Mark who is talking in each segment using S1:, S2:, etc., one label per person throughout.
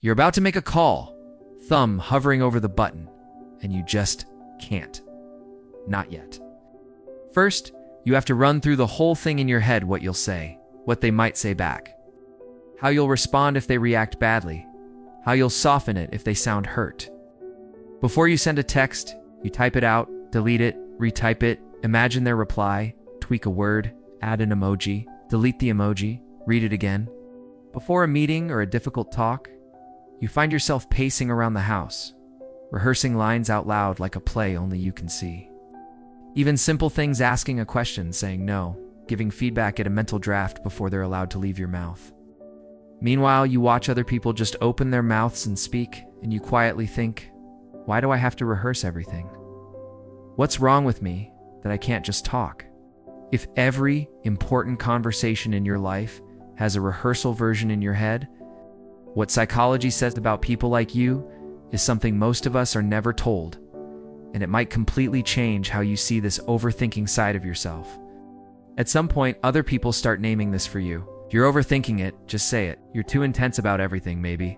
S1: You're about to make a call, thumb hovering over the button, and you just can't. Not yet. First, you have to run through the whole thing in your head: what you'll say, what they might say back, how you'll respond if they react badly, how you'll soften it if they sound hurt. Before you send a text, you type it out, delete it, retype it, imagine their reply, tweak a word, add an emoji, delete the emoji, read it again. Before a meeting or a difficult talk, you find yourself pacing around the house, rehearsing lines out loud like a play only you can see. Even simple things: asking a question, saying no, giving feedback at a mental draft before they're allowed to leave your mouth. Meanwhile, you watch other people just open their mouths and speak, and you quietly think, why do I have to rehearse everything? What's wrong with me that I can't just talk? If every important conversation in your life has a rehearsal version in your head, what psychology says about people like you is something most of us are never told, and it might completely change how you see this overthinking side of yourself. At some point, other people start naming this for you. If you're overthinking it, just say it. You're too intense about everything, maybe.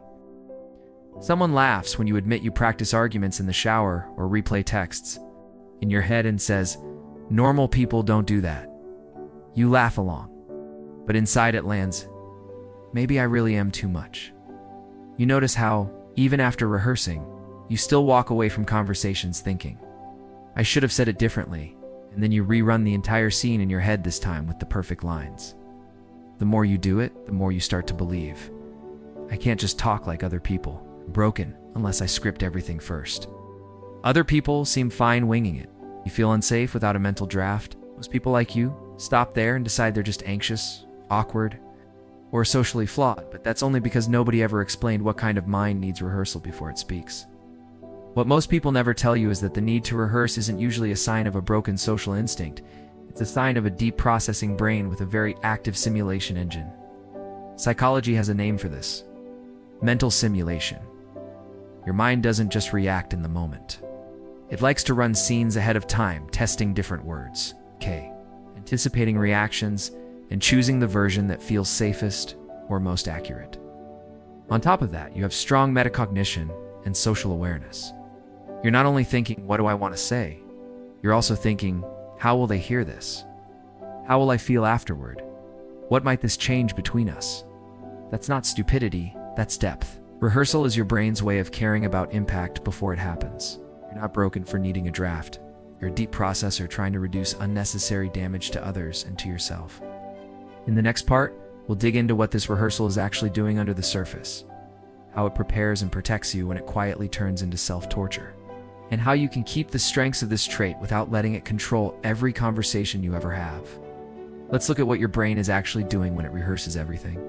S1: Someone laughs when you admit you practice arguments in the shower or replay texts in your head and says, normal people don't do that. You laugh along, but inside it lands, maybe I really am too much. You notice how, even after rehearsing, you still walk away from conversations thinking, I should have said it differently, and then you rerun the entire scene in your head, this time with the perfect lines. The more you do it, the more you start to believe, I can't just talk like other people. I'm broken unless I script everything first. Other people seem fine winging it. You feel unsafe without a mental draft. Most people like you stop there and decide they're just anxious, awkward, or socially flawed, but that's only because nobody ever explained what kind of mind needs rehearsal before it speaks. What most people never tell you is that the need to rehearse isn't usually a sign of a broken social instinct. It's a sign of a deep processing brain with a very active simulation engine. Psychology has a name for this: mental simulation. Your mind doesn't just react in the moment. It likes to run scenes ahead of time, testing different words, anticipating reactions, and choosing the version that feels safest or most accurate. On top of that, you have strong metacognition and social awareness. You're not only thinking, what do I want to say? You're also thinking, how will they hear this? How will I feel afterward? What might this change between us? That's not stupidity, that's depth. Rehearsal is your brain's way of caring about impact before it happens. You're not broken for needing a draft. You're a deep processor trying to reduce unnecessary damage to others and to yourself. In the next part, we'll dig into what this rehearsal is actually doing under the surface, how it prepares and protects you when it quietly turns into self-torture, and how you can keep the strengths of this trait without letting it control every conversation you ever have. Let's look at what your brain is actually doing when it rehearses everything.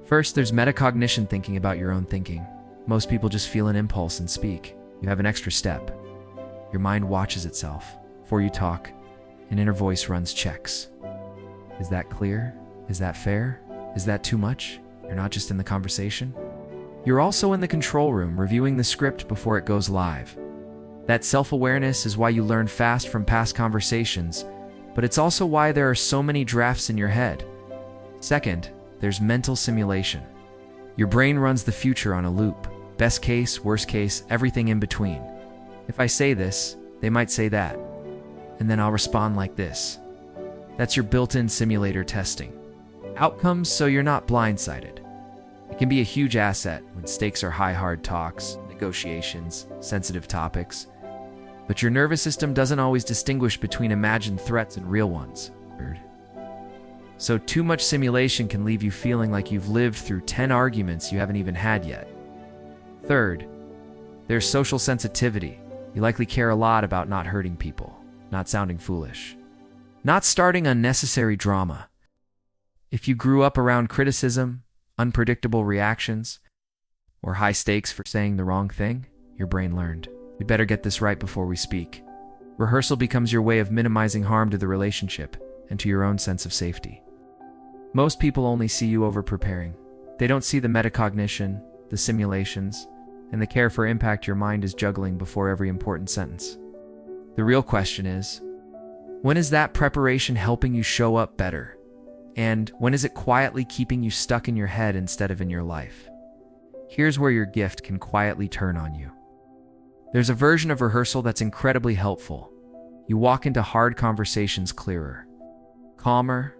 S1: First, there's metacognition, thinking about your own thinking. Most people just feel an impulse and speak. You have an extra step. Your mind watches itself. Before you talk, an inner voice runs checks. Is that clear? Is that fair? Is that too much? You're not just in the conversation. You're also in the control room, reviewing the script before it goes live. That self-awareness is why you learn fast from past conversations, but it's also why there are so many drafts in your head. Second, there's mental simulation. Your brain runs the future on a loop. Best case, worst case, everything in between. If I say this, they might say that, and then I'll respond like this. That's your built-in simulator testing outcomes so you're not blindsided. It can be a huge asset when stakes are high, hard talks, negotiations, sensitive topics. But your nervous system doesn't always distinguish between imagined threats and real ones. So too much simulation can leave you feeling like you've lived through 10 arguments you haven't even had yet. Third, there's social sensitivity. You likely care a lot about not hurting people, not sounding foolish, not starting unnecessary drama. If you grew up around criticism, unpredictable reactions, or high stakes for saying the wrong thing, your brain learned, we better get this right before we speak. Rehearsal becomes your way of minimizing harm to the relationship and to your own sense of safety. Most people only see you over-preparing. They don't see the metacognition, the simulations, and the care for impact your mind is juggling before every important sentence. The real question is, when is that preparation helping you show up better? And when is it quietly keeping you stuck in your head instead of in your life? here's where your gift can quietly turn on you. There's a version of rehearsal that's incredibly helpful. You walk into hard conversations clearer, calmer,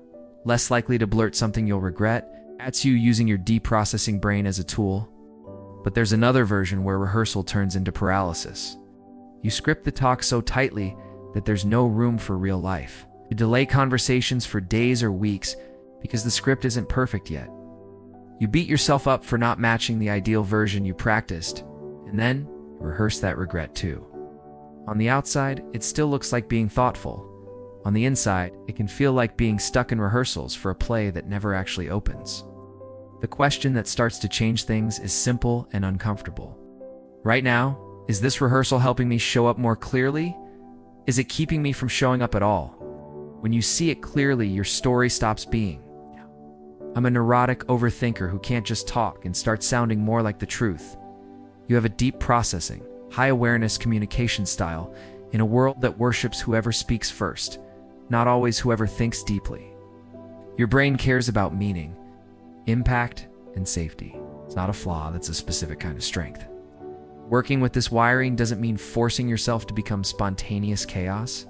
S1: less likely to blurt something you'll regret. That's you using your deep processing brain as a tool. But there's another version where rehearsal turns into paralysis. You script the talk so tightly that there's no room for real life. You delay conversations for days or weeks because the script isn't perfect yet. You beat yourself up for not matching the ideal version you practiced, and then rehearse that regret too. On the outside, it still looks like being thoughtful. On the inside, it can feel like being stuck in rehearsals for a play that never actually opens. The question that starts to change things is simple and uncomfortable. Right now, is this rehearsal helping me show up more clearly? Is it keeping me from showing up at all? When you see it clearly, your story stops being, I'm a neurotic overthinker who can't just talk, and starts sounding more like the truth. You have a deep processing, high-awareness communication style in a world that worships whoever speaks first, not always whoever thinks deeply. Your brain cares about meaning, impact, and safety. It's not a flaw, that's a specific kind of strength. Working with this wiring doesn't mean forcing yourself to become spontaneous chaos.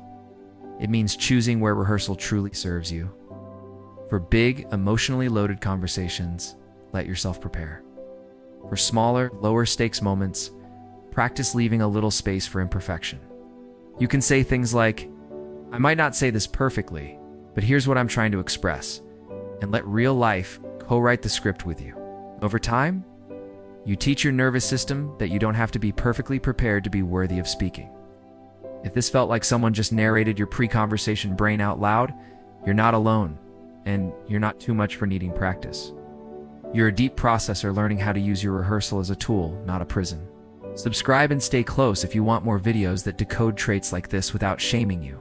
S1: It means choosing where rehearsal truly serves you. For big, emotionally loaded conversations, let yourself prepare. For smaller, lower-stakes moments, practice leaving a little space for imperfection. You can say things like, I might not say this perfectly, but here's what I'm trying to express, and let real life co-write the script with you. Over time, you teach your nervous system that you don't have to be perfectly prepared to be worthy of speaking. If this felt like someone just narrated your pre-conversation brain out loud, you're not alone, and you're not too much for needing practice. You're a deep processor learning how to use your rehearsal as a tool, not a prison. Subscribe and stay close if you want more videos that decode traits like this without shaming you.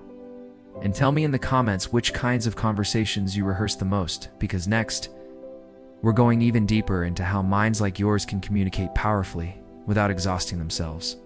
S1: And tell me in the comments which kinds of conversations you rehearse the most, because next, we're going even deeper into how minds like yours can communicate powerfully without exhausting themselves.